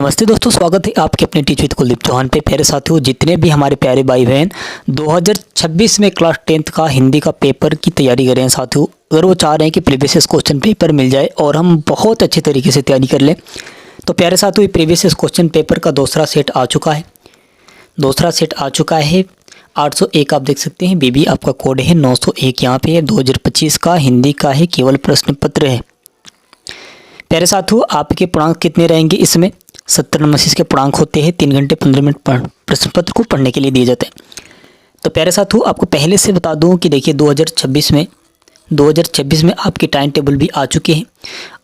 नमस्ते दोस्तों, स्वागत है आपके अपने टीच विद कुलदीप चौहान पे। प्यारे साथियों, जितने भी हमारे प्यारे भाई बहन 2026 में क्लास 10th का हिंदी का पेपर की तैयारी कर रहे हैं साथियों, अगर वो चाह रहे हैं कि प्रीवियस क्वेश्चन पेपर मिल जाए और हम बहुत अच्छे तरीके से तैयारी कर लें, तो प्यारे साथियों प्रीवियस क्वेश्चन पेपर का दूसरा सेट आ चुका है। 801 आप देख सकते हैं। बीबी आपका कोड है 901, यहाँ पे है 2025 का हिंदी का है, केवल प्रश्न पत्र है। प्यारे साथियों, आपके पूर्णांक कितने रहेंगे इसमें? 70 नंबर के पूर्णांक होते हैं। 3 घंटे 15 मिनट प्रश्न पत्र को पढ़ने के लिए दिए जाते हैं। तो प्यारे साथियों, आपको पहले से बता दूं कि देखिए 2026 में आपके टाइम टेबल भी आ चुके हैं।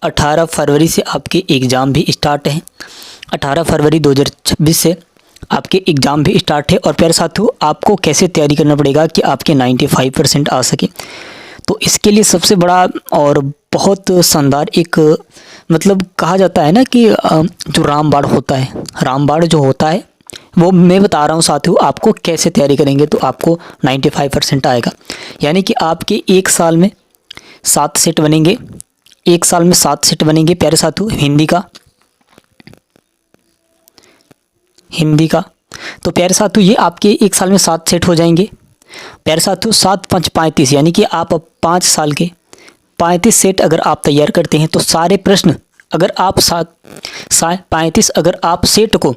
18 फरवरी से आपके एग्ज़ाम भी स्टार्ट हैं। 18 फरवरी 2026 से आपके एग्ज़ाम भी स्टार्ट है। और प्यारे साथियों, आपको कैसे तैयारी करना पड़ेगा कि आपके 95% आ सके, तो इसके लिए सबसे बड़ा और बहुत शानदार एक मतलब कहा जाता है ना कि जो रामबाण होता है, रामबाण जो होता है वो मैं बता रहा हूँ साथियों, आपको कैसे तैयारी करेंगे तो आपको 95% आएगा। यानी कि आपके एक साल में 7 सेट बनेंगे, एक साल में 7 सेट बनेंगे प्यारे साथियों हिंदी का। तो प्यारे साथियों, ये आपके एक साल में 7 सेट हो जाएंगे प्यारे साथियों। 7 5 35, यानी कि आप 5 साल के 35 सेट अगर आप तैयार करते हैं तो सारे प्रश्न अगर आप 35 अगर आप सेट को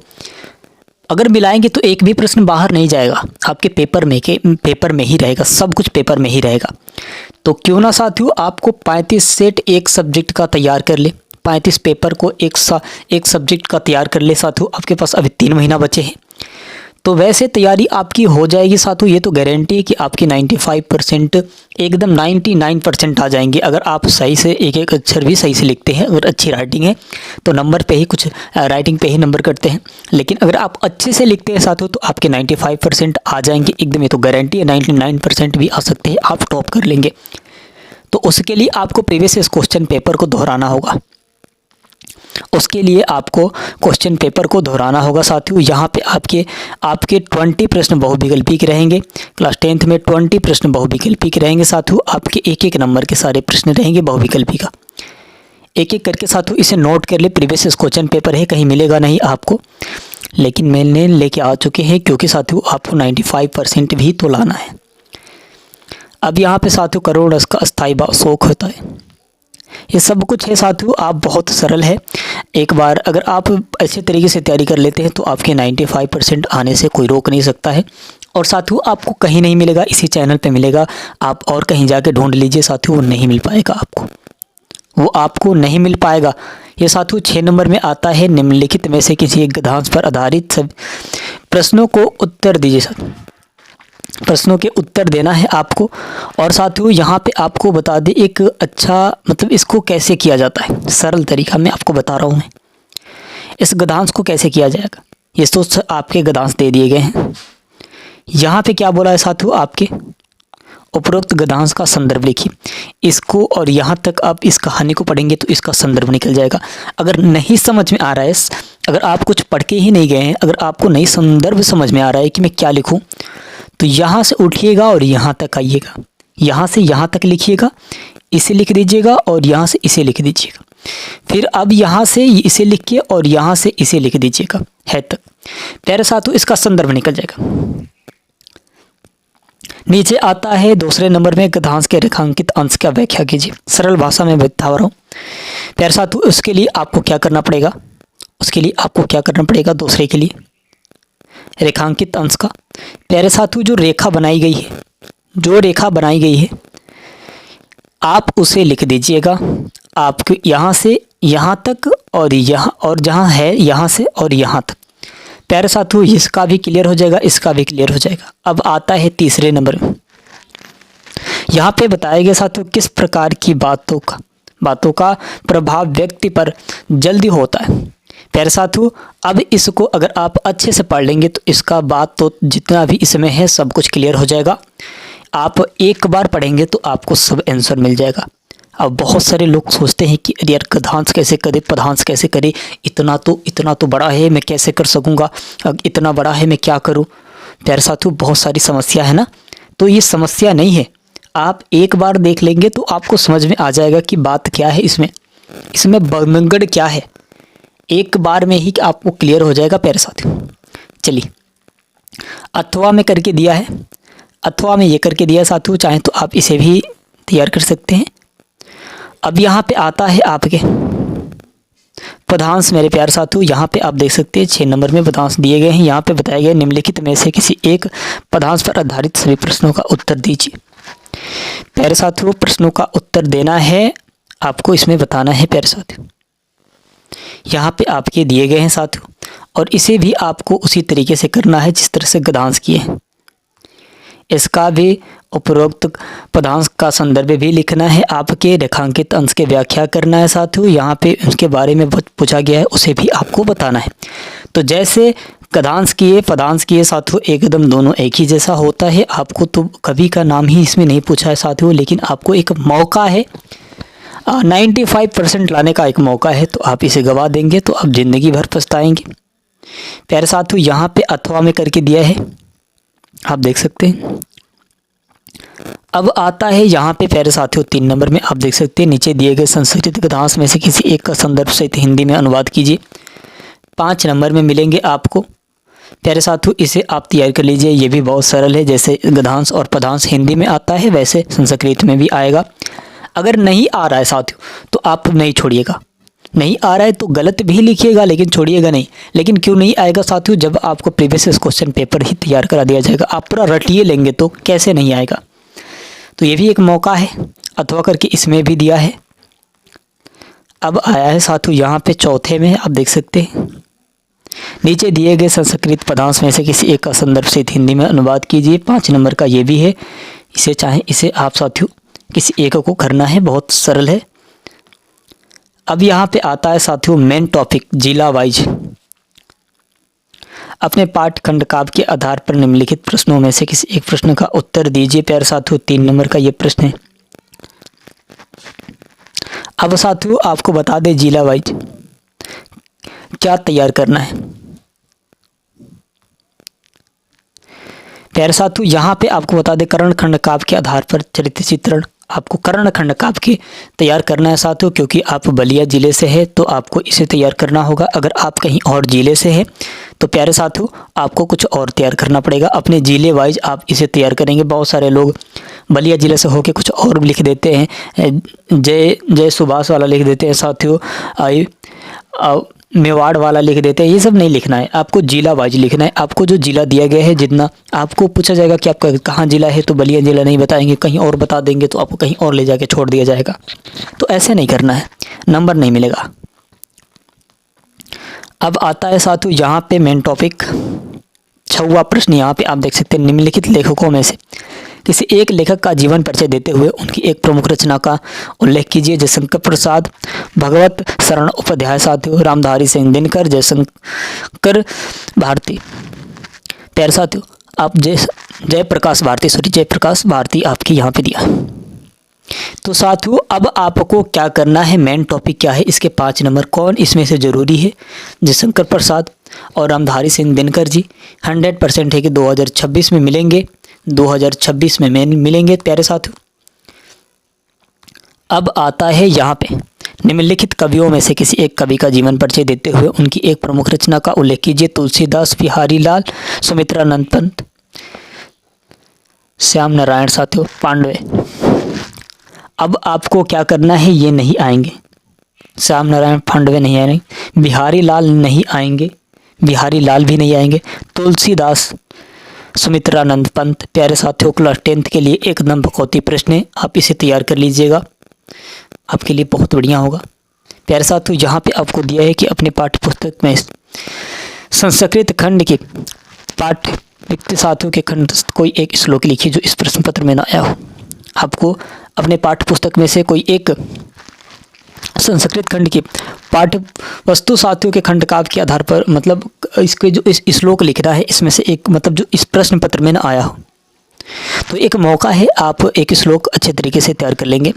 अगर मिलाएंगे तो एक भी प्रश्न बाहर नहीं जाएगा, आपके पेपर में ही रहेगा, सब कुछ पेपर में ही रहेगा। तो क्यों ना साथियों आपको 35 सेट एक सब्जेक्ट का तैयार कर ले, 35 पेपर को एक सब्जेक्ट का तैयार कर ले साथियों। आपके पास अभी 3 महीना बचे हैं, तो वैसे तैयारी आपकी हो जाएगी साथियों। ये तो गारंटी है कि आपकी 95% एकदम 99% आ जाएंगे अगर आप सही से एक एक अक्षर भी सही से लिखते हैं। अगर अच्छी राइटिंग है तो नंबर पे ही कुछ राइटिंग पे ही नंबर कटते हैं, लेकिन अगर आप अच्छे से लिखते हैं साथियों तो आपके 95% आ जाएंगे एकदम। ये तो गारंटी है, 99% भी आ सकते हैं, आप टॉप कर लेंगे। तो उसके लिए आपको प्रीवियस क्वेश्चन पेपर को दोहराना होगा। उसके लिए आपको क्वेश्चन पेपर को दोहराना होगा साथियों। यहाँ पे आपके 20 प्रश्न बहुविकल्पी के रहेंगे। क्लास 10th में 20 प्रश्न बहुविकल्पी के रहेंगे साथियों। आपके एक एक नंबर के सारे प्रश्न रहेंगे बहुविकल्पी का। एक एक करके साथियों इसे नोट कर ले। प्रीवियस क्वेश्चन पेपर है, कहीं मिलेगा नहीं आपको, लेकिन मैंने लेके आ चुके हैं क्योंकि साथियों आपको 95% भी तो लाना है। अब यहाँ पे साथियों करोड़ का अस्थायी शौक होता है, ये सब कुछ है साथियों। आप बहुत सरल है, एक बार अगर आप अच्छे तरीके से तैयारी कर लेते हैं तो आपके 95% आने से कोई रोक नहीं सकता है। और साथियों आपको कहीं नहीं मिलेगा, इसी चैनल पे मिलेगा। आप और कहीं जाके ढूंढ लीजिए साथियों, वो नहीं मिल पाएगा आपको, वो आपको नहीं मिल पाएगा। ये साथियों 6 नंबर में आता है, निम्नलिखित में से किसी एक गद्यांश पर आधारित सब प्रश्नों को उत्तर दीजिए साथियों। प्रश्नों के उत्तर देना है आपको। और साथियों यहाँ पे आपको बता दें एक अच्छा मतलब इसको कैसे किया जाता है, सरल तरीका में आपको बता रहा हूँ मैं। इस गद्यांश को कैसे किया जाएगा, ये तो आपके गद्यांश दे दिए गए हैं। यहाँ पे क्या बोला है साथियों, आपके उपरोक्त गद्यांश का संदर्भ लिखिए। इसको और यहाँ तक आप इस कहानी को पढ़ेंगे तो इसका संदर्भ निकल जाएगा। अगर नहीं समझ में आ रहा है, अगर आप कुछ पढ़ के ही नहीं गए हैं, अगर आपको नहीं संदर्भ समझ में आ रहा है कि मैं क्या लिखूँ, तो यहाँ से उठिएगा और यहाँ तक आइएगा, यहाँ से यहाँ तक लिखिएगा, इसे लिख दीजिएगा और यहाँ से इसे लिख दीजिएगा। फिर अब यहाँ से इसे लिखिए और यहाँ से इसे लिख दीजिएगा है तक। प्यारे साथियों इसका संदर्भ निकल जाएगा। नीचे आता है दूसरे नंबर में गद्यांश के रेखांकित अंश का व्याख्या कीजिए। सरल भाषा में बता रहा हूँ प्यारे साथियों। उसके लिए आपको क्या करना पड़ेगा, दूसरे के लिए रेखांकित अंश का। प्यारे साथियों जो रेखा बनाई गई है आप उसे लिख दीजिएगा। आपको यहाँ से यहाँ तक और यहाँ, और जहाँ है यहाँ से और यहाँ तक। प्यारे साथियों इसका भी क्लियर हो जाएगा, इसका भी क्लियर हो जाएगा। अब आता है तीसरे नंबर में। यहाँ पे बताया गया साथियों किस प्रकार की बातों का प्रभाव व्यक्ति पर जल्दी होता है। प्यारे साथियों अब इसको अगर आप अच्छे से पढ़ लेंगे तो इसका बात तो जितना भी इसमें है सब कुछ क्लियर हो जाएगा। आप एक बार पढ़ेंगे तो आपको सब आंसर मिल जाएगा। अब बहुत सारे लोग सोचते हैं कि अरे यार गद्यांश कैसे करे, पद्यांश कैसे करे, इतना तो बड़ा है, मैं कैसे कर सकूँगा, इतना बड़ा है मैं क्या करूँ। प्यारे साथियों बहुत सारी समस्या है ना, तो ये समस्या नहीं है। आप एक बार देख लेंगे तो आपको समझ में आ जाएगा कि बात क्या है, इसमें बनगढ़ क्या है। एक बार में ही आपको क्लियर हो जाएगा प्यारे साथियों। चलिए, अथवा में करके दिया है, अथवा में ये करके दिया है साथियों, चाहे तो आप इसे भी तैयार कर सकते हैं। अब यहाँ पे आता है आपके पदांश मेरे प्यारे साथियों। यहाँ पे आप देख सकते हैं 6 नंबर में पदांश दिए गए हैं। यहाँ पे बताया गया निम्नलिखित में से किसी एक पदांश पर आधारित सभी प्रश्नों का उत्तर दीजिए। प्यारे साथियों, प्रश्नों का उत्तर देना है आपको, इसमें बताना है प्यारे साथियों। यहाँ पे आपके दिए गए हैं साथियों, और इसे भी आपको उसी तरीके से करना है जिस तरह से गद्यांश किए हैं। इसका भी उपरोक्त पदांश का संदर्भ भी लिखना है, आपके रेखांकित अंश की व्याख्या करना है साथियों। यहाँ पे उसके बारे में पूछा गया है, उसे भी आपको बताना है। तो जैसे गद्यांश किए पदांश किए साथियों, एकदम दोनों एक ही जैसा होता है। आपको तो कवि का नाम ही इसमें नहीं पूछा है साथियों, लेकिन आपको एक मौका है, 95% लाने का एक मौका है। तो आप इसे गवा देंगे तो आप ज़िंदगी भर पछताएंगे। प्यारे साथियों, यहाँ पे अथवा में करके दिया है, आप देख सकते हैं। अब आता है यहाँ पे प्यारे साथियों 3 नंबर में, आप देख सकते हैं नीचे दिए गए संस्कृत गद्यांश में से किसी एक का संदर्भ सहित हिंदी में अनुवाद कीजिए। 5 नंबर में मिलेंगे आपको प्यारे साथियों, इसे आप तैयार कर लीजिए। ये भी बहुत सरल है, जैसे गद्यांश और पदांश हिंदी में आता है वैसे संस्कृत में भी आएगा। अगर नहीं आ रहा है साथियों तो आप नहीं छोड़िएगा, नहीं आ रहा है तो गलत भी लिखिएगा लेकिन छोड़िएगा नहीं। लेकिन क्यों नहीं आएगा साथियों, जब आपको प्रीवियस क्वेश्चन पेपर ही तैयार करा दिया जाएगा, आप पूरा रटिए लेंगे तो कैसे नहीं आएगा। तो ये भी एक मौका है, अथवा करके इसमें भी दिया है। अब आया है साथियों यहाँ पे चौथे में, आप देख सकते हैं नीचे दिए गए संस्कृत पदांश में से किसी एक का संदर्भ सहित हिंदी में अनुवाद कीजिए। 5 नंबर का ये भी है, इसे चाहे इसे आप साथियों किसी एक को करना है, बहुत सरल है। अब यहाँ पे आता है साथियों मेन टॉपिक जिला वाइज। अपने पाठ्यखंड काव्य के आधार पर निम्नलिखित प्रश्नों में से किसी एक प्रश्न का उत्तर दीजिए। प्यारे साथियों 3 नंबर का ये प्रश्न है। अब साथियों आपको बता दें जिला वाइज क्या तैयार करना है। प्यारे साथियों यहाँ पे आपको बता दें कर्ण खंड काव्य के आधार पर चरित्र चित्रण, आपको कर्ण खंड काव्य के तैयार करना है साथियों। क्योंकि आप बलिया जिले से है तो आपको इसे तैयार करना होगा। अगर आप कहीं और जिले से है तो प्यारे साथियों आपको कुछ और तैयार करना पड़ेगा, अपने जिले वाइज आप इसे तैयार करेंगे। बहुत सारे लोग बलिया जिले से होके कुछ और लिख देते हैं, जय सुभाष वाला लिख देते हैं साथियों, मेवाड़ वाला लिख देते हैं। ये सब नहीं लिखना है, आपको जिला वाइज लिखना है। आपको जो जिला दिया गया है, जितना आपको पूछा जाएगा कि आपका कहाँ जिला है तो बलिया जिला नहीं बताएंगे, कहीं और बता देंगे तो आपको कहीं और ले जाके छोड़ दिया जाएगा। तो ऐसे नहीं करना है, नंबर नहीं मिलेगा। अब आता है साथियों यहाँ पे मेन टॉपिक 6वां प्रश्न। यहाँ पे आप देख सकते हैं निम्नलिखित लेखकों में से किसी एक लेखक का जीवन परिचय देते हुए उनकी एक प्रमुख रचना का उल्लेख कीजिए। जयशंकर प्रसाद, भगवत शरण उपाध्याय साथियों, रामधारी सिंह दिनकर, जयशंकर भारती। प्यारे साथियों आप जयप्रकाश भारती आपकी यहाँ पे दिया। तो साथियों अब आपको क्या करना है, मेन टॉपिक क्या है, इसके 5 नंबर कौन इसमें से ज़रूरी है। जयशंकर प्रसाद और रामधारी सिंह दिनकर जी 100% है कि 2026 में मिलेंगे, 2026 में मेन मिलेंगे प्यारे साथियों। अब आता है यहाँ पे निम्नलिखित कवियों में से किसी एक कवि का जीवन परिचय देते हुए उनकी एक प्रमुख रचना का उल्लेख कीजिए। तुलसीदास, बिहारी लाल, सुमित्रानंद पंत, श्याम नारायण साथियों पांडवे। अब आपको क्या करना है, ये नहीं आएंगे, श्याम नारायण पांडवे नहीं आएंगे, बिहारी लाल नहीं आएंगे, बिहारी लाल भी नहीं आएंगे, तुलसीदास, सुमित्रानंद पंत। प्यारे साथियों क्लास 10th के लिए एकदम बकौती प्रश्न है, आप इसे तैयार कर लीजिएगा, आपके लिए बहुत बढ़िया होगा। प्यारे साथियों यहाँ पे आपको दिया है कि अपने पाठ्य पुस्तक में संस्कृत खंड के पाठ्य व्यक्ति साथियों के खंड कोई एक श्लोक लिखिए जो इस प्रश्न पत्र में ना आया हो। आपको अपने पाठ्य पुस्तक में से कोई एक संस्कृत खंड के पाठ्य वस्तु साथियों के खंड काव्य के आधार पर मतलब इसके जो इस श्लोक लिखना है इसमें से एक मतलब जो इस प्रश्न पत्र में ना आया हो। तो एक मौका है, आप एक श्लोक अच्छे तरीके से तैयार कर लेंगे।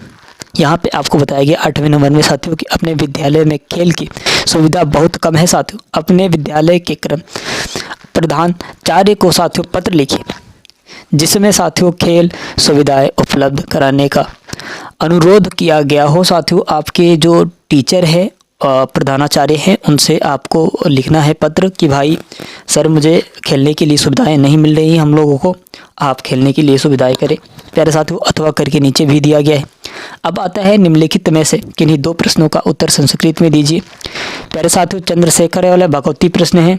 यहाँ पे आपको बताया गया 8वें नंबर में साथियों कि अपने विद्यालय में खेल की सुविधा बहुत कम है साथियों। अपने विद्यालय के क्रम प्रधानाचार्य को साथियों पत्र लिखिए जिसमें साथियों खेल सुविधाएं उपलब्ध कराने का अनुरोध किया गया हो। साथियों आपके जो टीचर है प्रधानाचार्य हैं उनसे आपको लिखना है पत्र कि भाई सर मुझे खेलने के लिए सुविधाएं नहीं मिल रही हम लोगों को, आप खेलने के लिए सुविधाएं करें प्यारे साथियों, अथवा करके नीचे भी दिया गया है। अब आता है निम्नलिखित में से किन्हीं 2 प्रश्नों का उत्तर संस्कृत में दीजिए। प्यारे साथियों चंद्रशेखर वाला भगवती प्रश्न है,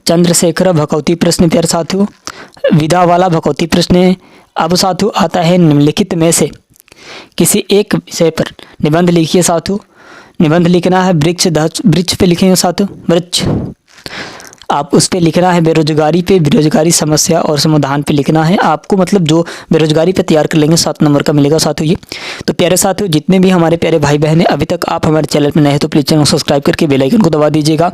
चंद्रशेखर भगवती प्रश्न प्यारे साथियों, विधा वाला भगवती प्रश्न है। अब साथियों आता है निम्नलिखित में से किसी एक विषय पर निबंध लिखिए साथियों। निबंध लिखना है वृक्ष पे लिखेंगे साथियों, वृक्ष आप उस पे लिखना है बेरोजगारी पे, बेरोजगारी समस्या और समाधान पे लिखना है आपको, मतलब जो बेरोजगारी पे तैयार कर लेंगे 7 नंबर का मिलेगा साथियों ये। तो प्यारे साथियों जितने भी हमारे प्यारे भाई बहन हैं अभी तक आप हमारे चैनल पर नए हैं तो प्लीज़ चैनल को सब्सक्राइब करके बेल आइकन को दबा दीजिएगा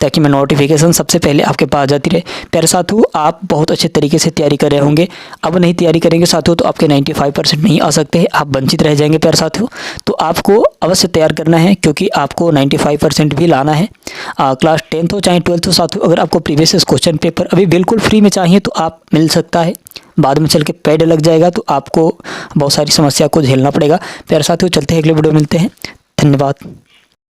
ताकि मैं नोटिफिकेशन सबसे पहले आपके पास जाती रहे। प्यारे साथियों आप बहुत अच्छे तरीके से तैयारी कर रहे होंगे, अब नहीं तैयारी करेंगे साथियों तो आपके 95% नहीं आ सकते हैं, आप वंचित रह जाएंगे प्यारे साथियों। तो आपको अवश्य तैयार करना है क्योंकि आपको 95% भी लाना है। क्लास 10th हो चाहे 12th हो साथियों, अगर आपको प्रीवियस क्वेश्चन पेपर अभी बिल्कुल फ्री में चाहिए तो आप मिल सकता है, बाद में चल के पेड लग जाएगा तो आपको बहुत सारी समस्या को झेलना पड़ेगा। प्यारे साथियों चलते हैं अगले वीडियो मिलते हैं, धन्यवाद।